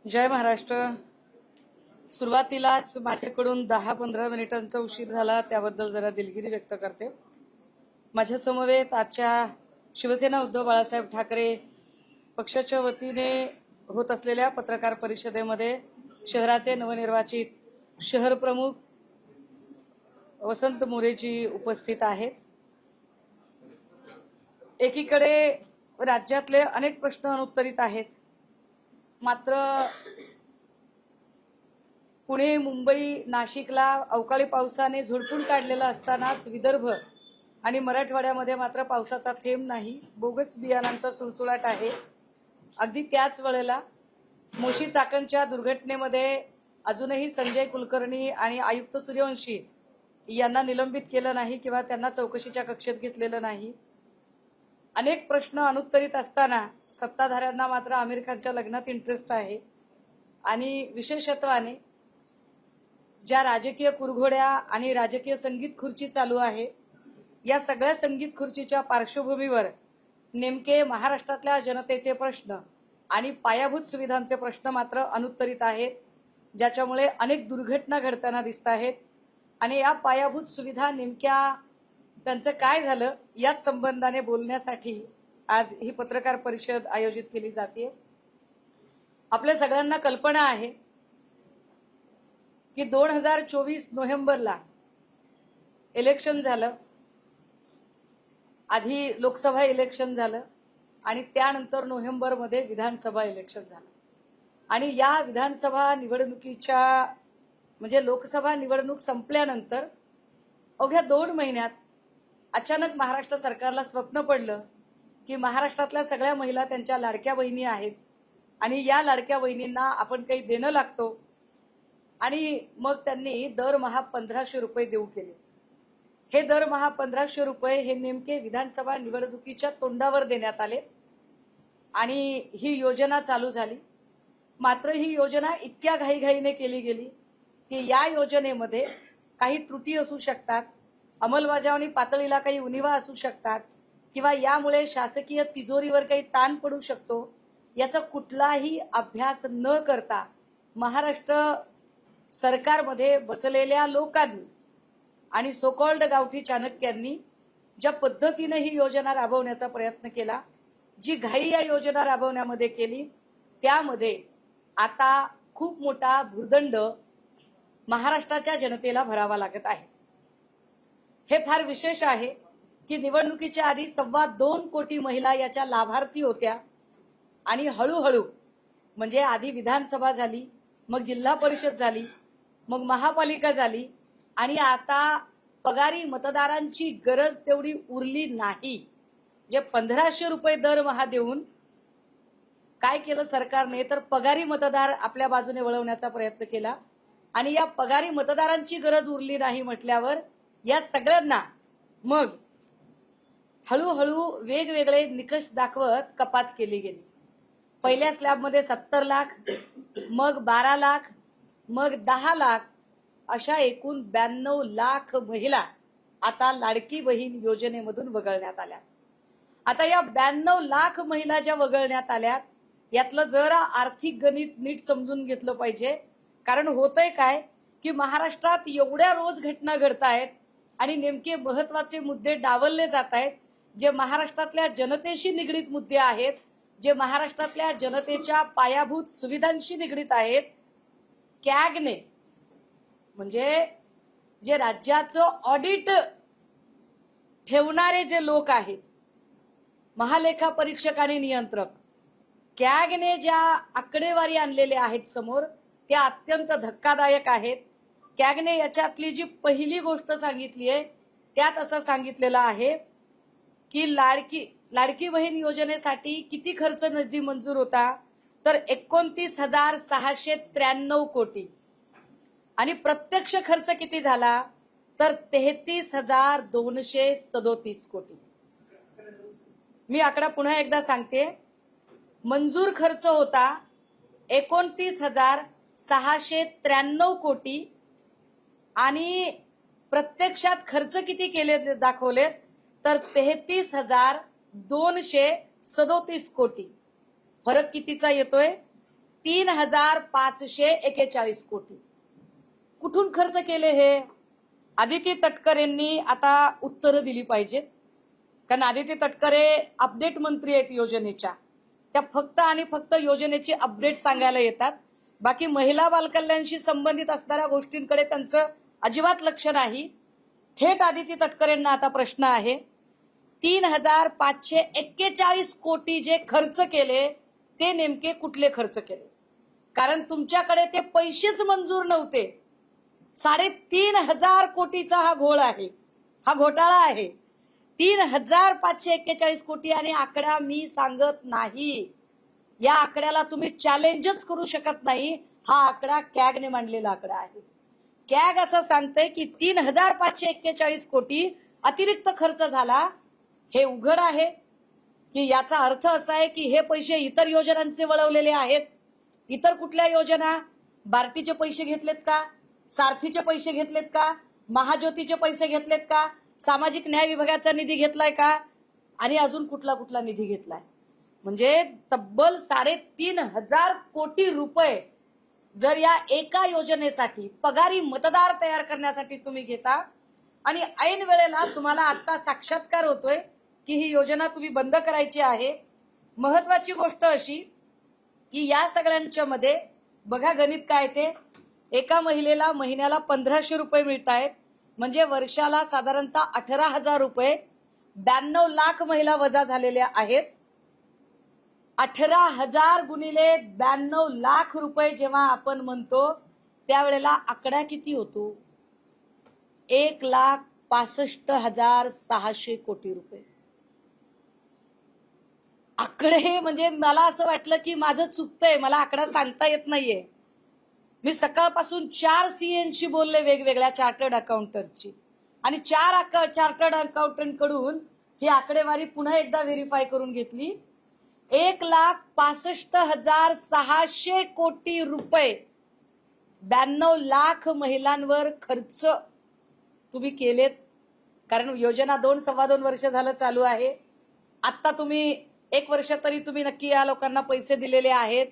जय महाराष्ट्र। सुरुवातीलाच माझ्याकडून 10-15 मिनिटांचा उशीर झाला, त्याबद्दल जरा दिलगिरी व्यक्त करते। माझ्या समवेत आजच्या शिवसेना उद्धव बाळासाहेब ठाकरे पक्षाच्या वतीने होत असलेल्या पत्रकार परिषदेमध्ये शहराचे नवनिर्वाचित शहर प्रमुख वसंत मोरेजी उपस्थित आहेत। एकीकडे राज्यातले अनेक प्रश्न अनुत्तरित आहेत, मात्र पुणे, मुंबई, नाशिकला अवकाळी पावसाने झोडपून काढलेलं असतानाच विदर्भ आणि मराठवाड्यामध्ये मात्र पावसाचा थेंब नाही। बोगस बियाणांचा सुळसुळाट आहे। अगदी त्याच वेळेला मोशी चाकणच्या दुर्घटनेमध्ये अजूनही संजय कुलकर्णी आणि आयुक्त सूर्यवंशी यांना निलंबित केलं नाही किंवा त्यांना चौकशीच्या कक्षेत घेतलेलं नाही। अनेक प्रश्न अनुत्तरित असताना सत्ताधाऱ्यांना मात्र आमिर खानच्या लग्नात इंटरेस्ट आहे आणि विशेषत्वाने ज्या राजकीय कुरघोड्या आणि राजकीय संगीत खुर्ची चालू आहे, या सगळ्या संगीत खुर्चीच्या पार्श्वभूमीवर नेमके महाराष्ट्रातल्या जनतेचे प्रश्न आणि पायाभूत सुविधांचे प्रश्न मात्र अनुत्तरित आहेत, ज्याच्यामुळे अनेक दुर्घटना घडताना दिसत आहेत। आणि या पायाभूत सुविधा नेमक्या त्यांचं काय झालं याच संबंधाने बोलण्यासाठी आज ही पत्रकार परिषद आयोजित केली जाते। आपल्या सगळ्यांना कल्पना आहे की 2024 नोव्हेंबरला इलेक्शन झालं, आधी लोकसभा इलेक्शन झालं आणि त्यानंतर नोव्हेंबरमध्ये विधानसभा इलेक्शन झालं। आणि या विधानसभा निवडणुकीच्या म्हणजे लोकसभा निवडणूक संपल्यानंतर अवघ्या 2 महिन्यात अचानक महाराष्ट्र सरकारला स्वप्न पडलं की महाराष्ट्रातल्या सगळ्या महिला त्यांच्या लाडक्या बहिणी आहेत आणि या लाडक्या बहिणींना आपण काही देणं लागतो आणि मग त्यांनी दरमहा 1500 रुपये देऊ केले। हे दरमहा 1500 रुपये हे नेमके विधानसभा निवडणुकीच्या तोंडावर देण्यात आले आणि ही योजना चालू झाली। मात्र ही योजना इतक्या घाईघाईने केली गेली की या योजनेमध्ये काही त्रुटी असू शकतात, अंमलबजावणी पातळीला काही उणिवा असू शकतात किंवा यामुळे शासकीय तिजोरीवर काही ताण पडू शकतो, याचा कुठलाही अभ्यास न करता महाराष्ट्र सरकारमध्ये बसलेल्या लोकांनी आणि सोकॉल्ड गावठी चाणक्यांनी ज्या पद्धतीने ही योजना राबवण्याचा प्रयत्न केला, जी घाई या योजना राबवण्यामध्ये केली, त्यामध्ये आता खूप मोठा भुर्दंड महाराष्ट्राच्या जनतेला भरावा लागत आहे। हे फार विशेष आहे की निवडणुकीच्या आधी 2.25 कोटी महिला याच्या लाभार्थी होत्या आणि हळूहळू म्हणजे आधी विधानसभा झाली, मग जिल्हा परिषद झाली, मग महापालिका झाली आणि आता पगारी मतदारांची गरज तेवढी उरली नाही। म्हणजे 1500 रुपये दरमहा देऊन काय केलं सरकारने, तर पगारी मतदार आपल्या बाजूने वळवण्याचा प्रयत्न केला आणि या पगारी मतदारांची गरज उरली नाही म्हटल्यावर या सगळ्यांना मग हळूहळू वेगवेगळे निकष दाखवत कपात केली गेली। पहिल्या स्लॅबमध्ये 70 लाख, मग 12 लाख, मग 10 लाख, अशा एकूण 92 लाख महिला आता लाडकी बहीण योजनेमधून वगळण्यात आल्या। आता या 92 लाख महिला ज्या वगळण्यात आल्या, यातलं जरा आर्थिक गणित नीट समजून घेतलं पाहिजे। कारण होतंय काय की महाराष्ट्रात एवढ्या रोज घटना घडतायत आणि नेमके महत्वाचे मुद्दे डावलले जात आहेत, जे महाराष्ट्रातल्या जनतेशी निगडीत मुद्दे आहेत, जे महाराष्ट्रातल्या जनतेच्या पायाभूत सुविधांशी निगडीत आहेत। कॅगने म्हणजे जे राज्याचं ऑडिट ठेवणारे जे लोक आहेत, महालेखा परीक्षक आणि नियंत्रक, कॅगने ज्या आकडेवारी आणलेले आहेत समोर, त्या अत्यंत धक्कादायक आहेत। कॅगने याच्यातली जी पहिली गोष्ट सांगितली आहे त्यात असं सांगितलेलं आहे की लाडकी बहीण योजनेसाठी किती खर्च निधी मंजूर होता, तर 29,693 कोटी आणि प्रत्यक्ष खर्च किती झाला, तर 33,237 कोटी। मी आकडा पुन्हा एकदा सांगते, मंजूर खर्च होता 29,693 कोटी आणि प्रत्यक्षात खर्च किती केले दाखवले, तर 33,237 कोटी। फरक कितीचा येतोय, 3,541 कोटी कुठून खर्च केले हे? आदिती तटकरेंनी आता उत्तरं दिली पाहिजेत, कारण आदिती तटकरे अपडेट मंत्री आहेत योजनेच्या. त्या फक्त आणि फक्त योजनेची अपडेट सांगायला येतात. बाकी महिला बालकल्याणशी संबंधित असणाऱ्या गोष्टींकडे त्यांचं अजिबात लक्ष नाही. थेट आदिती तटकरेंना आता प्रश्न आहे, 3,541 कोटी जे खर्च केले ते नेमके कुठले खर्च केले? कारण तुमच्याकडे ते पैसेच मंजूर नव्हते. 3,500 कोटीचा हा घोळ आहे, हा घोटाळा आहे. 3,541 कोटी आणि आकडा मी सांगत नाही. या आकड्याला तुम्ही चॅलेंजच करू शकत नाही. हा आकडा कॅगने मांडलेला आकडा आहे. कॅग असं सांगतंय की 3,541 कोटी अतिरिक्त खर्च झाला. हे उघड आहे की याचा अर्थ असा आहे की हे पैसे इतर योजनांचे वळवलेले आहेत. इतर कुठल्या योजना? बार्टीचे पैसे घेतलेत का? सारथीचे पैसे घेतलेत का? महाज्योतीचे पैसे घेतलेत का? सामाजिक न्याय विभागाचा निधी घेतलाय का? आणि अजून कुठला कुठला निधी घेतलाय? म्हणजे तब्बल 3,500 कोटी रुपये जर या एका योजनेसाठी पगारी मतदार तयार करण्यासाठी तुम्ही घेता आणि ऐन वेळेला तुम्हाला आता साक्षात्कार होतोय की ही योजना तुम्ही बंद करायची आहे. महत्वाची गोष्ट अशी की या सगळ्यांच्या मध्ये बघा गणित काय ते, एका महिलेला महिन्याला 1,500 रुपये मिळत आहेत, म्हणजे वर्षाला साधारणतः 18,000 रुपये. 92 लाख महिला वजा झालेल्या आहेत. 18,000 गुणिले 92 लाख रुपये जेव्हा आपण म्हणतो त्यावेळेला आकडा किती होतो? 1,65,600 कोटी रुपये. आकडे म्हणजे मला असं वाटलं की माझं चुकतंय, मला आकडा सांगता येत नाहीये. मी सकाळपासून 4 CNशी बोलले, वेगवेगळ्या चार्टर्ड अकाउंटंटची, आणि 4 चार्टर्ड अकाउंटंट कडून ही आकडेवारी पुन्हा एकदा व्हेरीफाय करून घेतली. 1,65,600 कोटी रुपये 92 लाख महिलांवर खर्च तुम्ही केलेत. कारण योजना 2-2.25 वर्ष झालं चालू आहे. आता तुम्ही 1 वर्ष तरी तुम्ही नक्की या लोकांना पैसे दिलेले आहेत.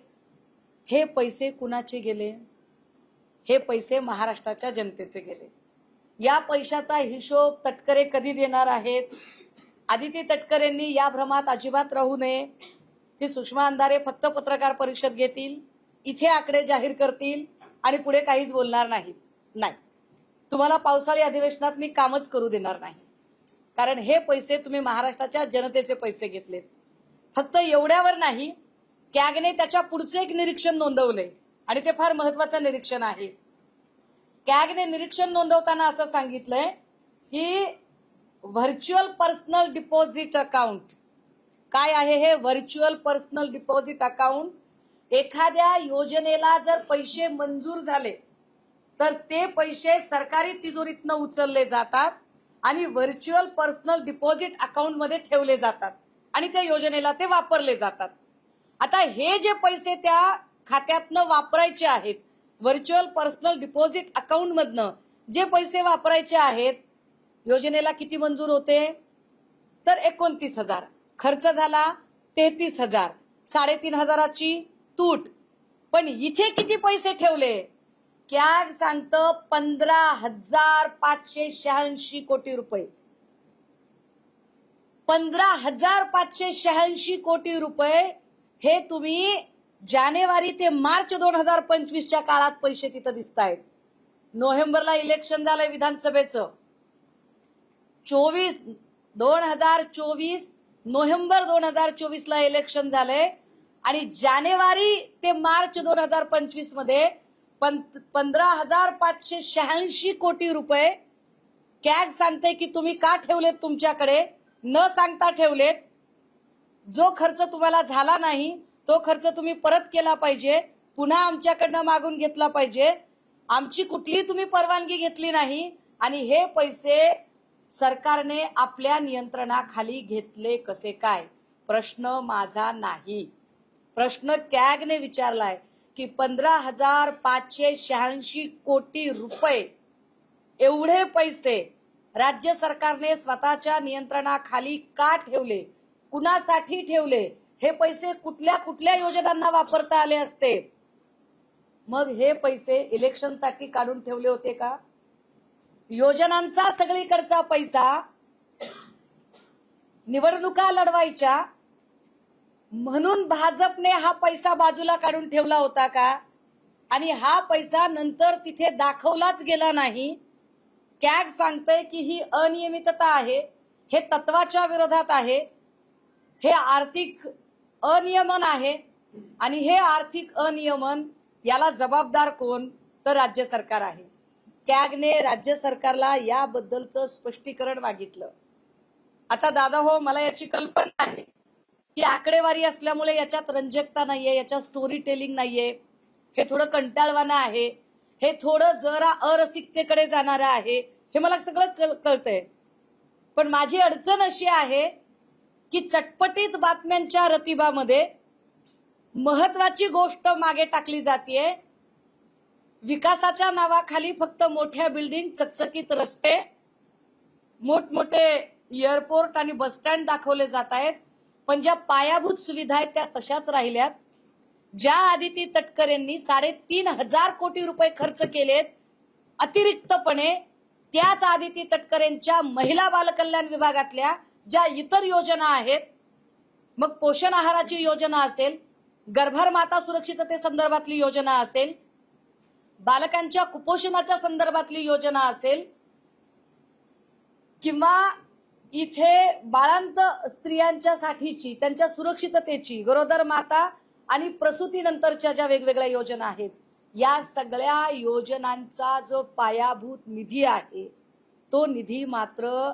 हे पैसे कुणाचे गेले? हे पैसे महाराष्ट्राच्या जनतेचे गेले. या पैशाचा हिशोब तटकरे कधी देणार आहेत? आदिती तटकरेंनी या भ्रमात अजिबात राहू नये की सुषमा अंधारे फक्त पत्रकार परिषद घेतील, इथे आकडे जाहीर करतील आणि पुढे काहीच बोलणार नाहीत. नाही, तुम्हाला पावसाळी अधिवेशनात मी कामच करू देणार नाही. कारण हे पैसे तुम्ही महाराष्ट्राच्या जनतेचे पैसे घेतलेत. फक्त एवढ्यावर नाही, कॅगने त्याच्या पुढचे एक निरीक्षण नोंदवले आणि ते फार महत्वाचं निरीक्षण आहे. कॅगने निरीक्षण नोंदवताना असं सांगितलंय की व्हर्च्युअल पर्सनल डिपॉझिट अकाउंट काय आहे? हे व्हर्च्युअल पर्सनल डिपॉझिट अकाउंट, एखाद्या योजनेला जर पैसे मंजूर झाले तर ते पैसे सरकारी तिजोरीतनं उचलले जातात आणि व्हर्च्युअल पर्सनल डिपॉझिट अकाउंट मध्ये ठेवले जातात आणि त्या योजनेला ते वापरले जातात. आता हे जे पैसे त्या खात्यातनं वापरायचे आहेत, व्हर्च्युअल पर्सनल डिपॉझिट अकाउंट मधनं जे पैसे वापरायचे आहेत, योजनेला किती मंजूर होते? तर 29,000. खर्च झाला 33,000. 3,500ची तूट. पण इथे किती पैसे ठेवले? कॅग सांगतं 15,586 कोटी रुपये. 15,586 कोटी रुपये हे तुम्ही जानेवारी ते मार्च 2025च्या काळात पैसे तिथं दिसत आहेत. नोव्हेंबरला इलेक्शन झालंय विधानसभेचं. 2024 नोव्हेंबर 2024ला इलेक्शन झालंय आणि जानेवारी ते मार्च 2025 मध्ये 15,586 कोटी रुपये कॅग सांगते की तुम्ही का ठेवलेत तुमच्याकडे, न सांगता ठेवलेत. जो खर्च तुम्हाला झाला नाही तो खर्च तुम्ही परत केला पाहिजे, पुन्हा आमच्याकडनं मागून घेतला पाहिजे. आमची कुठली तुम्ही परवानगी घेतली नाही आणि हे पैसे सरकारने आपल्या नियंत्रणाखाली घेतले कसे काय? प्रश्न माझा नाही, प्रश्न कॅगने विचारलाय की 15,586 कोटी रुपये एवढे पैसे राज्य सरकारने स्वतःच्या नियंत्रणाखाली का ठेवले, कुणासाठी ठेवले, हे पैसे कुठल्या कुठल्या योजनांना वापरता आले असते. मग हे पैसे इलेक्शनसाठी काढून ठेवले होते का? योजनांचा सगळीकडचा पैसा निवडणुका लढवायच्या म्हणून भाजपने हा पैसा बाजूला काढून ठेवला होता का? आणि हा पैसा नंतर तिथे दाखवलाच गेला नाही. कॅग सांगतंय की ही अनियमितता आहे, हे तत्वाच्या विरोधात आहे, हे आर्थिक अनियमन आहे. आणि हे आर्थिक अनियमन याला जबाबदार कोण? तर राज्य सरकार आहे. कॅगने राज्य सरकारला याबद्दलचं स्पष्टीकरण मागितलं. आता दादा हो, मला याची कल्पना आहे की आकडेवारी असल्यामुळे याच्यात रंजकता नाहीये, याच्यात स्टोरी टेलिंग नाहीये, हे थोडं कंटाळवाणं आहे, हे थोडं जरा अरसिकतेकडे जाणारं आहे, हे मला सगळं कळतंय. पण माझी अडचण अशी आहे की चटपटीत बातम्यांच्या रतिबामध्ये महत्वाची गोष्ट मागे टाकली जाते. विकासाच्या नावाखाली फक्त मोठ्या बिल्डिंग, चकचकीत रस्ते, मोठमोठे एअरपोर्ट आणि बस स्टँड दाखवले जात आहेत. पण ज्या पायाभूत सुविधा आहेत त्या तशाच राहिल्यात. ज्या आदिती तटकरेंनी 3,500 कोटी रुपये खर्च केलेत अतिरिक्तपणे, त्याच आदिती तटकरेंच्या महिला बालकल्याण विभागातल्या ज्या इतर योजना आहेत, मग पोषण आहाराची योजना असेल, गर्भार माता सुरक्षितते संदर्भातली योजना असेल, बालकांच्या कुपोषणाच्या संदर्भातली योजना असेल, किंवा इथे बाळांत स्त्रियांच्या साठीची, त्यांच्या सुरक्षिततेची, गरोदर माता आणि प्रसूतीनंतरच्या ज्या वेगवेगळ्या योजना आहेत, या सगळ्या योजनांचा जो पायाभूत निधी आहे तो निधी मात्र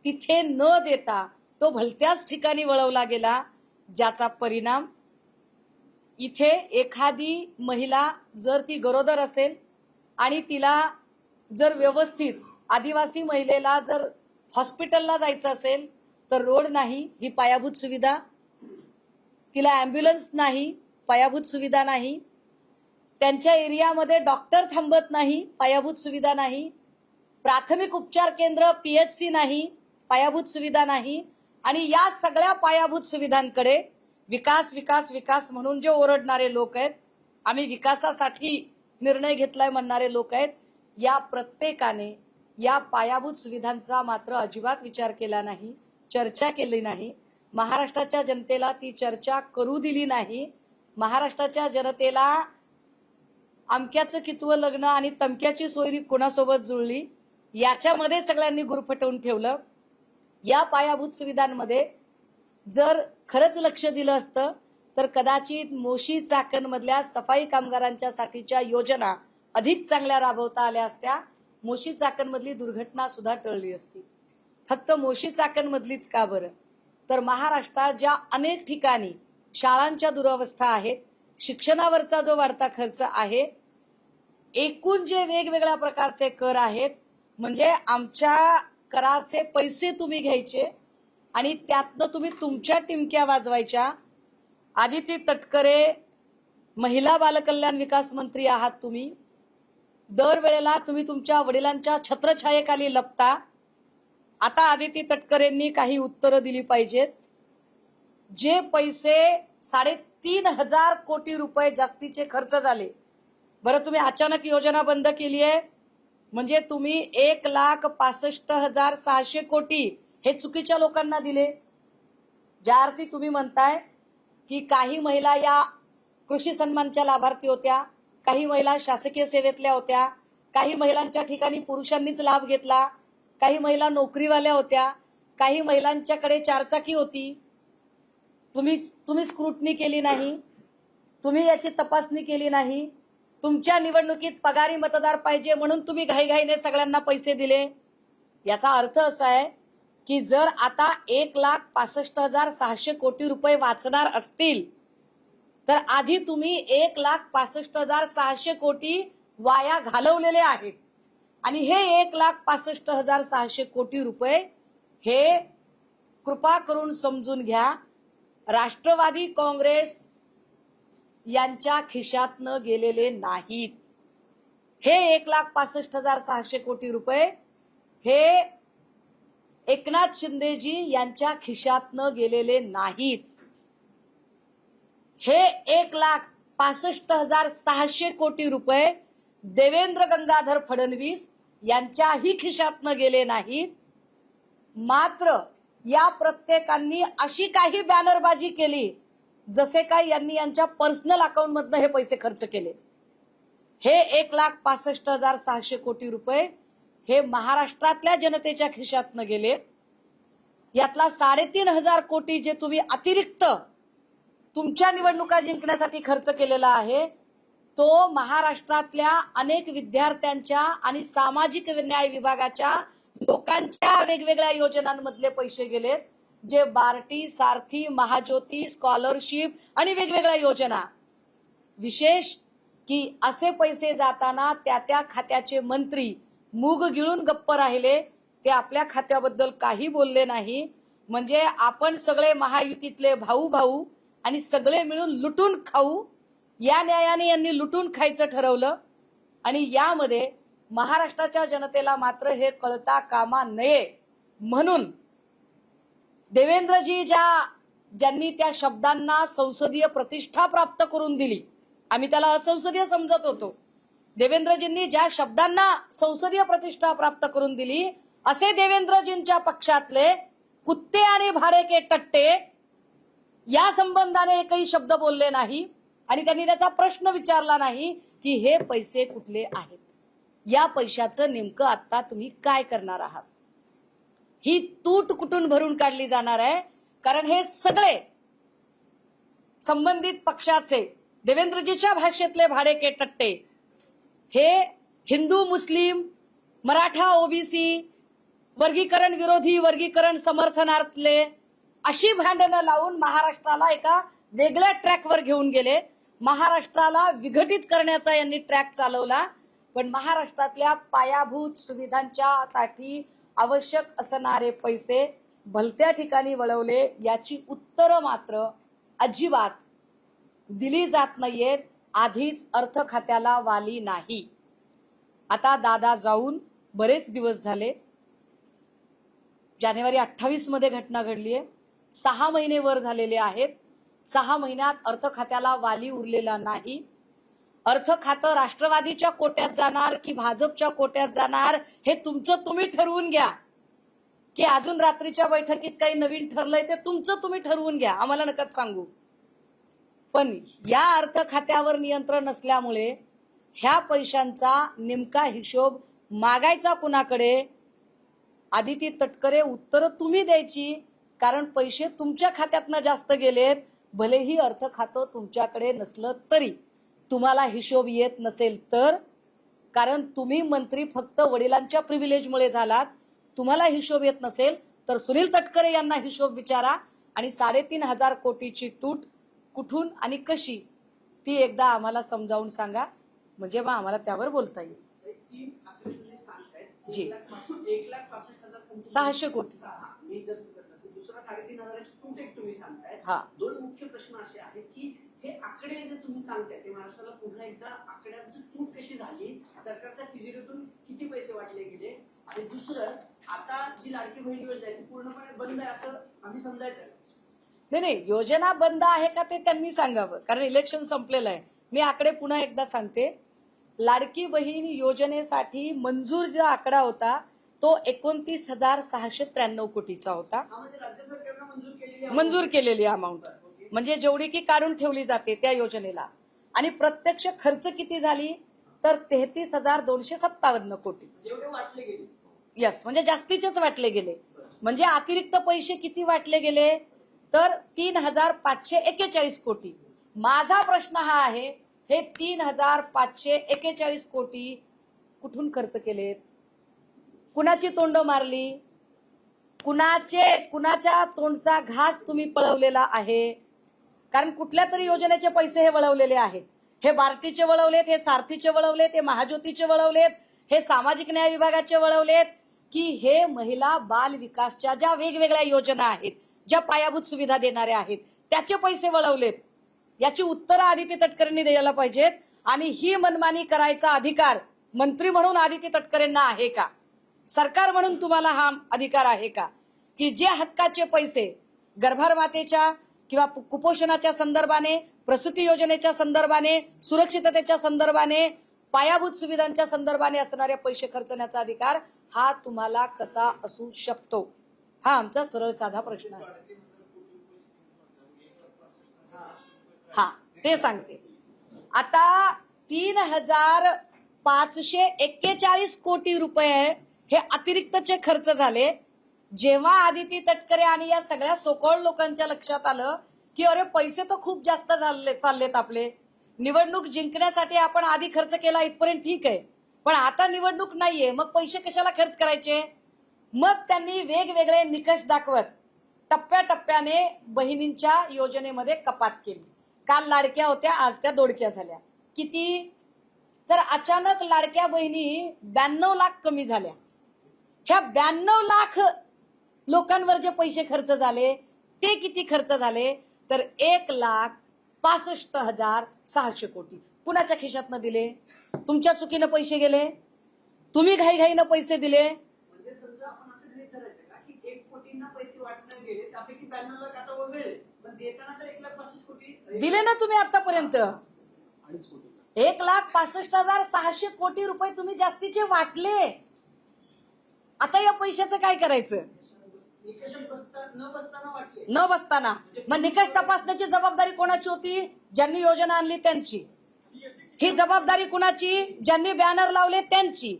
तिथे न देता तो भलत्याच ठिकाणी वळवला गेला. ज्याचा परिणाम इथे एखादी महिला जर ती गरोदर असेल आणि तिला जर व्यवस्थित, आदिवासी महिलेला जर हॉस्पिटलला जायचं असेल तर रोड नाही, ही पायाभूत सुविधा, तिला ॲम्ब्युलन्स नाही, पायाभूत सुविधा नाही, त्यांच्या एरियामध्ये डॉक्टर थांबत नाही, पायाभूत सुविधा नाही, प्राथमिक उपचार केंद्र PHC नाही, पायाभूत सुविधा नाही. आणि या सगळ्या पायाभूत सुविधांकडे विकास विकास विकास म्हणून जे ओरडणारे लोक आहेत, आम्ही विकासासाठी निर्णय घेतलाय म्हणणारे लोक आहेत, या प्रत्येकाने या पायाभूत सुविधांचा मात्र अजिबात विचार केला नाही, चर्चा केली नाही. महाराष्ट्राच्या जनतेला ती चर्चा करू दिली नाही. महाराष्ट्राच्या जनतेला अमक्याचं कितवं लग्न आणि तमक्याची सोयरी कोणासोबत जुळली याच्यामध्ये सगळ्यांनी गुरफटवून ठेवलं. या पायाभूत सुविधांमध्ये जर खरंच लक्ष दिलं असतं तर कदाचित मोशी चाकण मधल्या सफाई कामगारांच्या साठीच्या योजना अधिक चांगल्या राबवता आल्या असत्या. मोशी चाकण मधली दुर्घटना सुद्धा टळली असती. फक्त मोशी चाकण मधलीच का बरं? तर महाराष्ट्रात ज्या अनेक ठिकाणी शाळांच्या दुरवस्था आहेत, शिक्षणावरचा जो वाढता खर्च आहे, एकूण जे वेगवेगळ्या प्रकारचे कर आहेत, म्हणजे आमच्या कराचे पैसे तुम्ही घ्यायचे आणि त्यातनं तुम्ही तुमच्या टिमक्या वाजवायच्या. आदिती तटकरे महिला बालकल्याण विकास मंत्री आहात तुम्ही, दरवेळेला तुम्ही तुमच्या वडिलांच्या छत्रछायेखाली लपता. आता आदिती तटकरेंनी काही उत्तरं दिली पाहिजेत. जे पैसे 3,500 कोटी रुपये जास्तीचे खर्च झाले, बरं तुम्ही अचानक योजना बंद केली आहे, म्हणजे तुम्ही 1,65,600 कोटी हे चुकीच्या लोकांना दिले. ज्या अर्थी तुम्ही म्हणताय की काही महिला या कृषी सन्मानच्या लाभार्थी होत्या, काही महिला शासकीय सेवेतल्या होत्या, काही महिलांच्या ठिकाणी पुरुषांनीच लाभ घेतला, काही महिला नोकरीवाल्या होत्या, काही महिलांच्याकडे चारचाकी होती. तुम्ही स्क्रुटनी केली नाही, तुम्ही याची तपासणी केली नाही. तुमच्या निवडणुकीत पगारी मतदार पाहिजे म्हणून तुम्ही घाईघाईने सगळ्यांना पैसे दिले. याचा अर्थ असा आहे की जर आता 1,65,600 कोटी रुपये वाचणार असतील तर आधी तुम्ही 1,65,600 कोटी वाया घालवलेले आहेत. आणि हे 1,65,600 कोटी रुपये हे कृपा करून समजून घ्या, राष्ट्रवादी काँग्रेस यांच्या खिशातनं गेलेले नाहीत. हे 1,65,600 कोटी रुपये हे एकनाथ शिंदेजी यांच्या खिशातनं गेलेले नाहीत. हे 65,600 कोटी रुपये देवेंद्र गंगाधर फडणवीस यांच्याही खिशातनं गेले नाहीत. मात्र या प्रत्येकांनी अशी काही बॅनरबाजी केली जसे काय यांनी यांच्या पर्सनल अकाउंट मधनं हे पैसे खर्च केले. हे 1,65,600 कोटी रुपये हे महाराष्ट्रातल्या जनतेच्या खिशातनं गेले. यातला 3,500 कोटी जे तुम्ही अतिरिक्त तुमच्या निवडणुका जिंकण्यासाठी खर्च केलेला आहे तो महाराष्ट्रातल्या अनेक विद्यार्थ्यांच्या आणि सामाजिक न्याय विभागाच्या लोकांच्या वेगवेगळ्या योजनांमधले पैसे गेलेत, जे बार्टी, सारथी, महाज्योती, स्कॉलरशिप आणि वेगवेगळ्या योजना. विशेष की असे पैसे जाताना त्या त्या खात्याचे मंत्री मूग गिळून गप्प राहिले. ते आपल्या खात्याबद्दल काही बोलले नाही. म्हणजे आपण सगळे महायुतीतले भाऊ भाऊ आणि सगळे मिळून लुटून खाऊ या न्यायाने यांनी लुटून खायचं ठरवलं. आणि यामध्ये महाराष्ट्राच्या जनतेला मात्र हे कळता कामा नये म्हणून देवेंद्रजी ज्यांनी त्या शब्दांना संसदीय प्रतिष्ठा प्राप्त करून दिली, आम्ही त्याला असंसदीय समजत होतो, देवेंद्रजींनी ज्या शब्दांना संसदीय प्रतिष्ठा प्राप्त करून दिली असे देवेंद्रजींच्या पक्षातले कुत्ते आणि भाडे के टट्टे या संबंधाने एकही शब्द बोलले नाही. आणि त्यांनी त्याचा प्रश्न विचारला नाही की हे पैसे कुठले आहेत, या पैशाचं नेमकं आता तुम्ही काय करणार आहात. ही तूट कुठून भरून काढली जाणार आहे. कारण हे सगळे संबंधित पक्षाचे देवेंद्रजीच्या भाषेतले भाडे के टट्टे हे हिंदू, मुस्लिम, मराठा, ओबीसी, वर्गीकरण विरोधी, वर्गीकरण समर्थनार्थले अशी भांडणं लावून महाराष्ट्राला एका वेगळ्या ट्रॅकवर घेऊन गेले. महाराष्ट्राला विघटित करण्याचा यांनी ट्रॅक चालवला. पण महाराष्ट्रातल्या पायाभूत सुविधांच्यासाठी आवश्यक असणारे पैसे भलत्या ठिकाणी वळवले. याची उत्तरं मात्र अजिबात दिली जात नाहीयेत. आधीच अर्थ खात्याला वाली नाही. आता दादा जाऊन बरेच दिवस झाले. जानेवारी 28 मध्ये घटना घडलीय. 6 महिने वर झालेले आहेत. 6 महिन्यात अर्थ खात्याला वाली उरलेला नाही. अर्थ खातं राष्ट्रवादीच्या कोट्यात जाणार की भाजपच्या कोट्यात जाणार हे तुमचं तुम्ही ठरवून घ्या. की अजून रात्रीच्या बैठकीत काही नवीन ठरलंय ते तुमचं तुम्ही ठरवून घ्या, आम्हाला नका सांगू. पण या अर्थ खात्यावर नियंत्रण नसल्यामुळे ह्या पैशांचा नेमका हिशोब मागायचा कुणाकडे, आदिती तटकरे उत्तर तुम्ही द्यायची. कारण पैसे तुमच्या खात्यातनं जास्त गेलेत. भलेही अर्थ खातं तुमच्याकडे नसलं तरी, तुम्हाला हिशोब येत नसेल तर, कारण तुम्ही मंत्री फक्त वडिलांच्या प्रिव्हिलेजमुळे झालात. तुम्हाला हिशोब येत नसेल तर सुनील तटकरे यांना हिशोब विचारा आणि 3,500 कोटीची तूट कुठून आणि कशी ती एकदा आम्हाला समजावून सांगा, म्हणजे मग आम्हाला त्यावर बोलता येईल. जी 1,65,600 कोटी. दुसरा 3,500ची तूट एक तुम्ही सांगताय. हा, दोन मुख्य प्रश्न असे आहेत की हे आकडे जे तुम्ही सांगताय ते महाराष्ट्राला पुन्हा एकदा आकड्यांची तूट कशी झाली, सरकारच्या तिजोरीतून किती पैसे वाटले गेले, आणि दुसरं आता जी लाडकी बहीण योजना आहे ती पूर्णपणे बंद आहे असं आम्ही समजायचं. नाही, योजना बंद आहे का ते त्यांनी सांगावं, कारण इलेक्शन संपलेलं आहे. मी आकडे पुन्हा एकदा सांगते. लाडकी बहीण योजनेसाठी मंजूर जो आकडा होता तो 29,693 कोटीचा होता. म्हणजे राज्य सरकारने मंजूर केलेली अमाऊंट, म्हणजे जेवढी की काढून ठेवली जाते त्या योजनेला. आणि प्रत्यक्ष खर्च किती झाली तर 33,257 कोटी वाटले गेले. यस, म्हणजे जास्तीचेच वाटले गेले. म्हणजे अतिरिक्त पैसे किती वाटले गेले तर 3,541 कोटी. माझा प्रश्न हा आहे, हे 3,541 कोटी कुठून खर्च केलेत, कुणाची तोंड मारली, कुणाच्या तोंडचा घास तुम्ही पळवलेला आहे. कारण कुठल्या तरी योजनेचे पैसे हे वळवलेले आहेत. हे बार्टीचे वळवलेत, हे सारथीचे वळवलेत, हे महाज्योतीचे वळवलेत, हे सामाजिक न्याय विभागाचे वळवलेत, की हे महिला बाल विकासच्या ज्या वेगवेगळ्या योजना आहेत, ज्या पायाभूत सुविधा देणाऱ्या आहेत त्याचे पैसे वळवलेत. याची उत्तरं आदिती तटकरेंनी द्यायला पाहिजेत. आणि ही मनमानी करायचा अधिकार मंत्री म्हणून आदिती तटकरेंना आहे का, सरकार म्हणून तुम्हाला हा अधिकार आहे का, की जे हक्काचे पैसे गर्भार मातेच्या किंवा कुपोषणाच्या संदर्भाने प्रसूती योजनेच्या संदर्भाने, सुरक्षिततेच्या संदर्भाने, पायाभूत सुविधांच्या संदर्भाने असणारे पैसे खर्चण्याचा अधिकार हा तुम्हाला कसा असू शकतो? हा आमचा सरळ साधा प्रश्न आहे. हा ते सांगते. आता 3,541 कोटी रुपये हे अतिरिक्तचे खर्च झाले. जेव्हा आदिती तटकरे आणि या सगळ्या सोकॉल्ड लोकांच्या लक्षात आलं की अरे पैसे तर खूप जास्त चाललेत आपले, निवडणूक जिंकण्यासाठी आपण आधी खर्च केला इथपर्यंत ठीक आहे, पण आता निवडणूक नाहीये, मग पैसे कशाला खर्च करायचे? मग त्यांनी वेगवेगळे निकष दाखवत टप्प्याटप्प्याने बहिणींच्या योजनेमध्ये कपात केली. काल लाडक्या होत्या, आज त्या दोडक्या झाल्या. किती? तर अचानक लाडक्या बहिणी 92 लाख कमी झाल्या. ह्या 92 लाख लोकांवर जे पैसे खर्च झाले ते किती खर्च झाले? तर 1,65,600 कोटी. कुणाच्या खिशातनं दिले? तुमच्या चुकीनं पैसे गेले, तुम्ही घाईघाईनं पैसे दिले. म्हणजे समजा आपण असं गृहीत धरायचं का की 1 कोटींना पैसे वाटण्यात गेले, त्यापैकी 92 लाख आता वगळले, पण देताना तर 1,65,000 कोटी दिले ना तुम्ही आतापर्यंत. 1,65,600 कोटी रुपये तुम्ही जास्तीचे वाटले. आता या पैशाचं काय करायचं? निकष न बसताना वाटले. न बसताना मग निकष तपासण्याची जबाबदारी कोणाची होती? ज्यांनी योजना आणली त्यांची. ही जबाबदारी कुणाची? ज्यांनी बॅनर लावले त्यांची.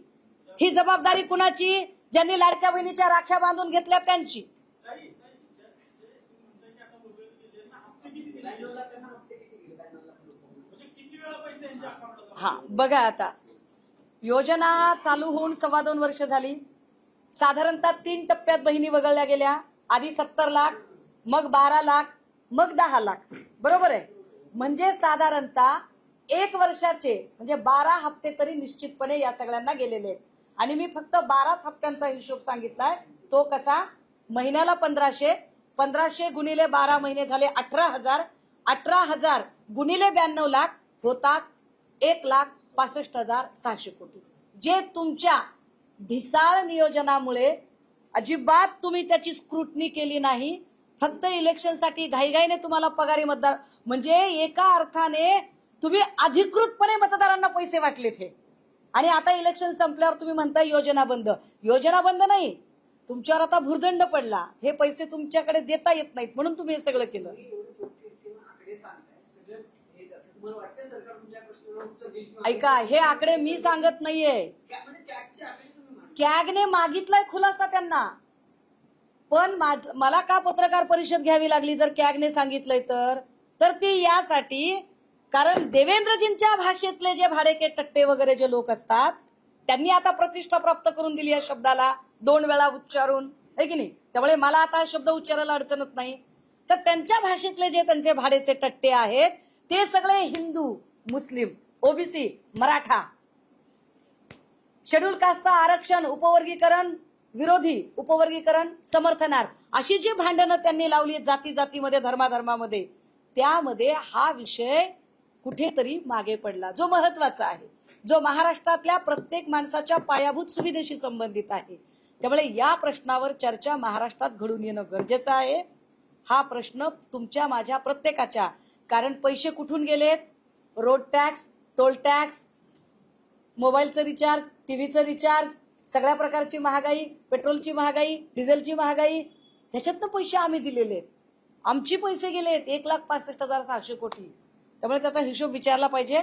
ही जबाबदारी कुणाची? ज्यांनी लाडक्या बहिणीच्या राख्या बांधून घेतल्या त्यांची. हा बघा, आता योजना चालू होऊन 2.25 वर्ष झाली. साधारणतः 3 टप्प्यात बहिणी वगळल्या गेल्या. आधी 70 लाख, मग 12 लाख, मग 10 लाख. बरोबर आहे? म्हणजे साधारणतः 1 वर्षाचे म्हणजे 12 हप्ते तरी निश्चितपणे या सगळ्यांना गेलेले आहेत. आणि मी फक्त 12 हप्त्यांचा हिशोब सांगितलाय. तो कसा? महिन्याला 1,500, 1,500 गुणिले 12 महिने झाले 18,000, 18,000 गुणिले 92 लाख होतात 1,65,600 कोटी. जे तुमच्या ढिसाळ नियोजनामुळे अजिबात तुम्ही त्याची स्क्रुटनी केली नाही. फक्त इलेक्शनसाठी घाईघाईने तुम्हाला पगारी मतदार, म्हणजे एका अर्थाने तुम्ही अधिकृतपणे मतदारांना पैसे वाटलेत हे. आणि आता इलेक्शन संपल्यावर तुम्ही म्हणताय योजना बंद. योजना बंद नाही, तुमच्यावर आता भुर्दंड पडला. हे पैसे तुमच्याकडे देता येत नाहीत म्हणून तुम्ही हे सगळं केलं. ऐका, हे आकडे मी सांगत नाहीये. कॅगने मागितलाय खुलासा त्यांना. पण मला का पत्रकार परिषद घ्यावी लागली जर कॅगने सांगितलंय तर ती यासाठी, कारण देवेंद्रजींच्या भाषेतले जे भाडेके टट्टे वगैरे जे लोक असतात त्यांनी आता प्रतिष्ठा प्राप्त करून दिली या शब्दाला 2 वेळा उच्चारून, है की नाही? त्यामुळे मला आता हा शब्द उच्चारायला अडचणच नाही. तर त्यांच्या भाषेतले जे त्यांचे भाडेचे टट्टे आहेत ते सगळे हिंदू, मुस्लिम, ओबीसी, मराठा, शेड्यूल कास्ट आरक्षण, उपवर्गीकरण विरोधी, उपवर्गीकरण समर्थनार्थ, अशी जी भांडणं त्यांनी लावली जाती जातीमध्ये, धर्माधर्मामध्ये, त्यामध्ये हा विषय कुठेतरी मागे पडला, जो महत्वाचा आहे, जो महाराष्ट्रातल्या प्रत्येक माणसाच्या पायाभूत सुविधेशी संबंधित आहे. त्यामुळे या प्रश्नावर चर्चा महाराष्ट्रात घडून येणं गरजेचं आहे. हा प्रश्न तुमच्या माझ्या प्रत्येकाच्या, कारण पैसे कुठून गेलेत? रोड टॅक्स, टोल टॅक्स, मोबाईलचं रिचार्ज, टीव्हीचं रिचार्ज, सगळ्या प्रकारची महागाई, पेट्रोलची महागाई, डिझेलची महागाई, त्याच्यातनं पैसे आम्ही दिलेले आहेत. आमचे पैसे गेलेत 1,65,600 कोटी. त्यामुळे त्याचा हिशोब विचारला पाहिजे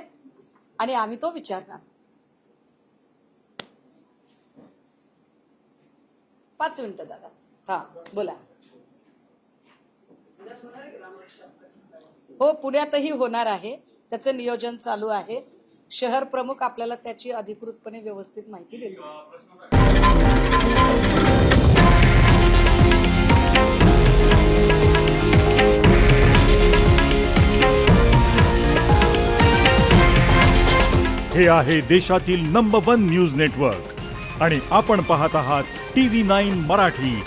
आणि आम्ही तो विचारणार. 5 मिनिटं दादा. हा बोला. हो, पुण्यातही होणार आहे. त्याचं नियोजन चालू आहे. शहर प्रमुख आपल्याला त्याची अधिकृतपणे व्यवस्थित माहिती देतील. हे आहे देशातील नंबर 1 न्यूज नेटवर्क आणि आपण पाहत आहात TV9 मराठी,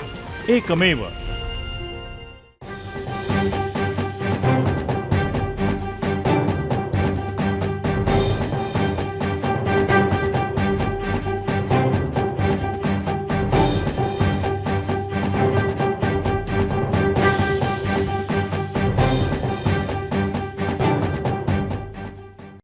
एकमेव.